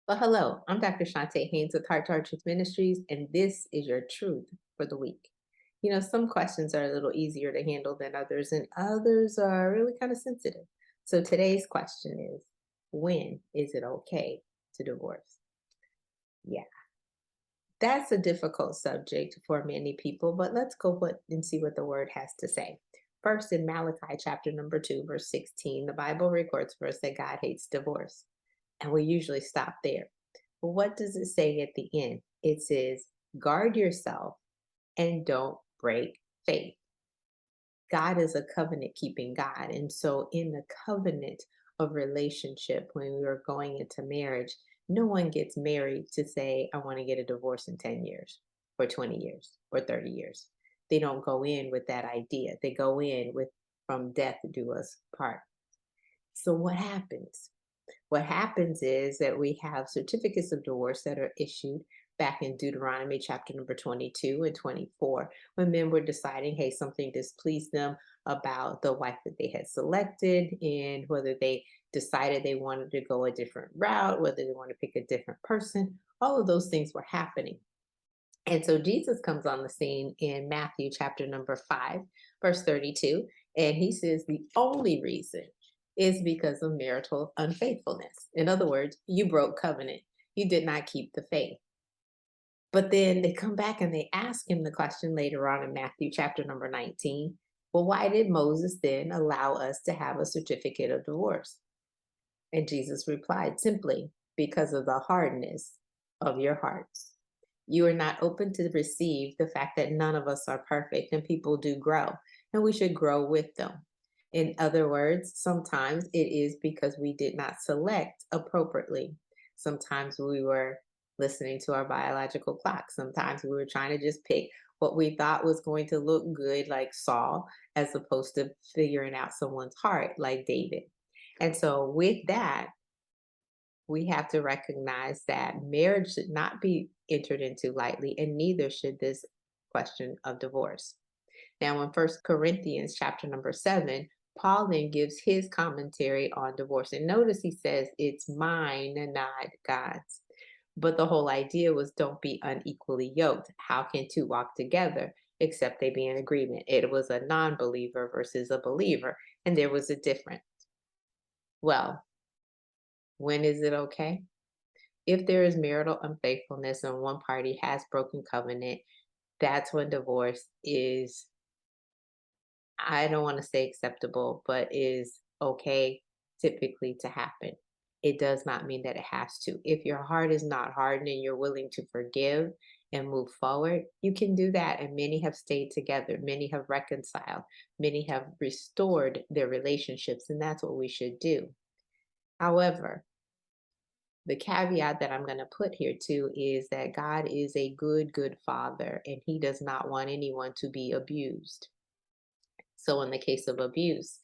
Well, hello, I'm Dr. Chonta Haynes with Heart to Heart Truth Ministries, and this is your truth for the week. Some questions are a little easier to handle than others, and others are really kind of sensitive. So today's question is, when is it okay to divorce? Yeah, that's a difficult subject for many people, but let's go and see what the word has to say. First, in Malachi chapter number 2, verse 16, the Bible records for us that God hates divorce. And we usually stop there. But what does it say at the end? It says, guard yourself and don't break faith. God is a covenant keeping God. And so, in the covenant of relationship, when we are going into marriage, no one gets married to say, I want to get a divorce in 10 years or 20 years or 30 years. They don't go in with that idea. They go in with, from death do us part. So, what happens? What happens is that we have certificates of divorce that are issued back in Deuteronomy chapter number 22 and 24, when men were deciding, hey, something displeased them about the wife that they had selected, and whether they decided they wanted to go a different route, whether they want to pick a different person. All of those things were happening. And so Jesus comes on the scene in Matthew chapter number 5, verse 32. And he says the only reason is because of marital unfaithfulness. In other words, you broke covenant. You did not keep the faith. But then they come back and they ask him the question later on in Matthew chapter number 19. Well, why did Moses then allow us to have a certificate of divorce? And Jesus replied simply, because of the hardness of your hearts. You are not open to receive the fact that none of us are perfect and people do grow, and we should grow with them. In other words, sometimes it is because we did not select appropriately. Sometimes we were listening to our biological clock. Sometimes we were trying to just pick what we thought was going to look good, like Saul, as opposed to figuring out someone's heart, like David. And so, with that, we have to recognize that marriage should not be entered into lightly, and neither should this question of divorce. Now, in First Corinthians chapter number 7, Paul then gives his commentary on divorce. And notice he says, it's mine and not God's. But the whole idea was don't be unequally yoked. How can two walk together except they be in agreement? It was a non believer versus a believer, and there was a difference. Well, when is it okay? If there is marital unfaithfulness and one party has broken covenant, that's when divorce is, I don't want to say acceptable, but is okay typically to happen. It does not mean that it has to. If your heart is not hardened and you're willing to forgive and move forward, you can do that. And many have stayed together, many have reconciled, many have restored their relationships, and that's what we should do. However, the caveat that I'm going to put here too is that God is a good, good father, and he does not want anyone to be abused. So, in the case of abuse,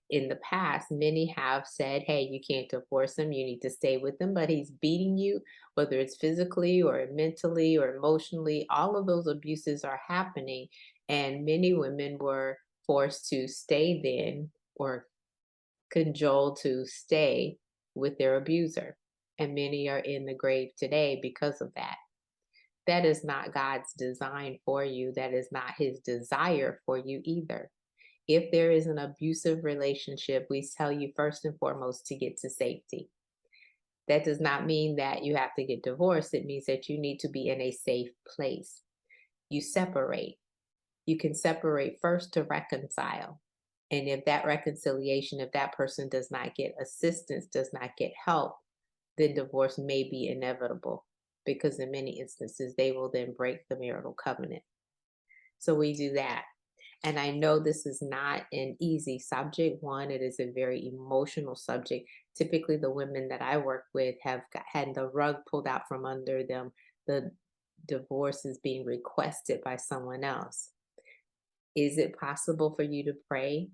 in the past, many have said, hey, you can't divorce him, you need to stay with him, but he's beating you, whether it's physically or mentally or emotionally. All of those abuses are happening, and many women were forced to stay then or cajoled to stay with their abuser. And many are in the grave today because of that. That is not God's design for you. That is not his desire for you either. If there is an abusive relationship, we tell you first and foremost to get to safety. That does not mean that you have to get divorced. It means that you need to be in a safe place. You separate. You can separate first to reconcile. And if that reconciliation, if that person does not get assistance, does not get help, then divorce may be inevitable because in many instances they will then break the marital covenant. So we do that. And I know this is not an easy subject. One, it is a very emotional subject. Typically, the women that I work with have had the rug pulled out from under them. The divorce is being requested by someone else. Is it possible for you to pray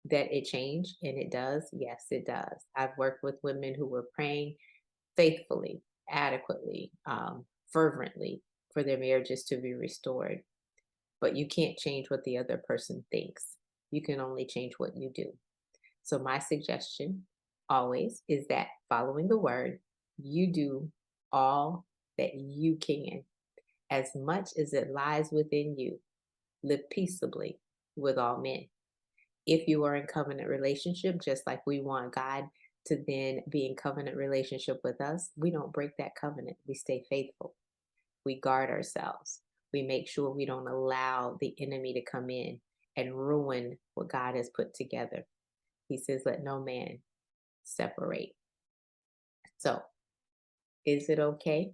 that it change? And it does. Yes, it does. I've worked with women who were praying faithfully, adequately, fervently for their marriages to be restored. But you can't change what the other person thinks. You can only change what you do. So, my suggestion always is that following the word, You do all that you can, as much as it lies within you. Live peaceably with all men. If you are in covenant relationship, just like we want God to then be in covenant relationship with us, we don't break that covenant. We stay faithful. We guard ourselves. We make sure we don't allow the enemy to come in and ruin what God has put together. He says, let no man separate. So, is it okay?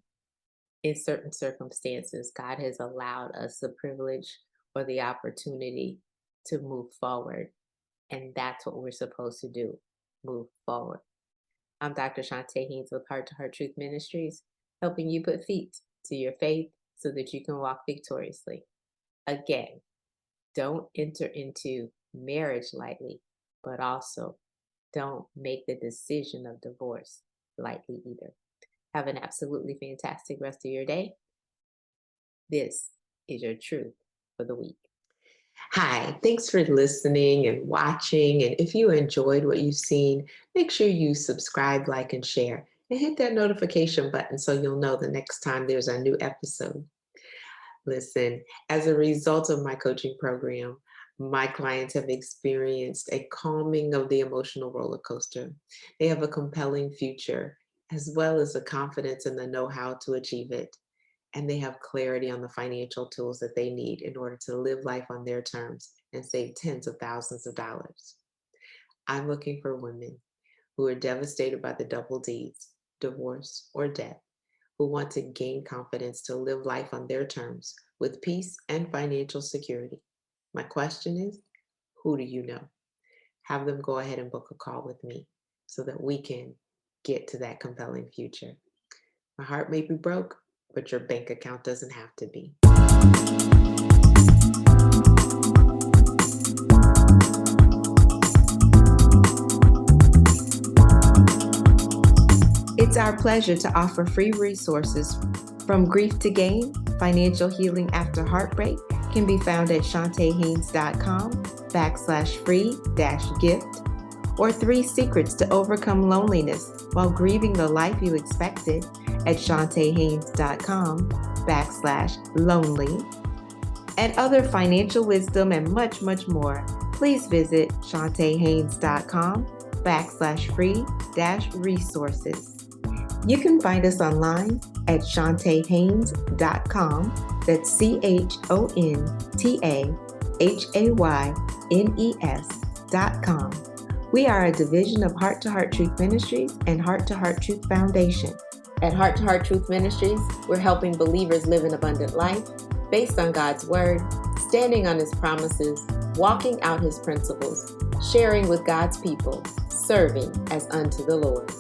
In certain circumstances, God has allowed us the privilege or the opportunity to move forward. And that's what we're supposed to do, move forward. I'm Dr. Chonta Haynes with Heart to Heart Truth Ministries, helping you put feet to your faith so that you can walk victoriously. Again, don't enter into marriage lightly, but also don't make the decision of divorce lightly either. Have an absolutely fantastic rest of your day. This is your truth for the week. Hi, thanks for listening and watching. And if you enjoyed what you've seen, make sure you subscribe, like, and share, and hit that notification button so you'll know the next time there's a new episode. Listen, as a result of my coaching program, my clients have experienced a calming of the emotional roller coaster. They have a compelling future, as well as the confidence and the know-how to achieve it. And they have clarity on the financial tools that they need in order to live life on their terms and save tens of thousands of dollars. I'm looking for women who are devastated by the double D's, divorce or death, who want to gain confidence to live life on their terms with peace and financial security. My question is, who do you know? Have them go ahead and book a call with me so that we can get to that compelling future. My heart may be broke, but your bank account doesn't have to be. It's our pleasure to offer free resources from Grief to Gain, Financial Healing After Heartbreak, can be found at ChontaHaynes.com/free-gift, or 3 Secrets to Overcome Loneliness While Grieving the Life You Expected at ChontaHaynes.com/lonely, and other financial wisdom and much, much more. Please visit ChontaHaynes.com/free-resources. You can find us online at ChontaHaynes.com. That's ChontaHaynes.com. We are a division of Heart to Heart Truth Ministries and Heart to Heart Truth Foundation. At Heart to Heart Truth Ministries, we're helping believers live an abundant life based on God's Word, standing on His promises, walking out His principles, sharing with God's people, serving as unto the Lord.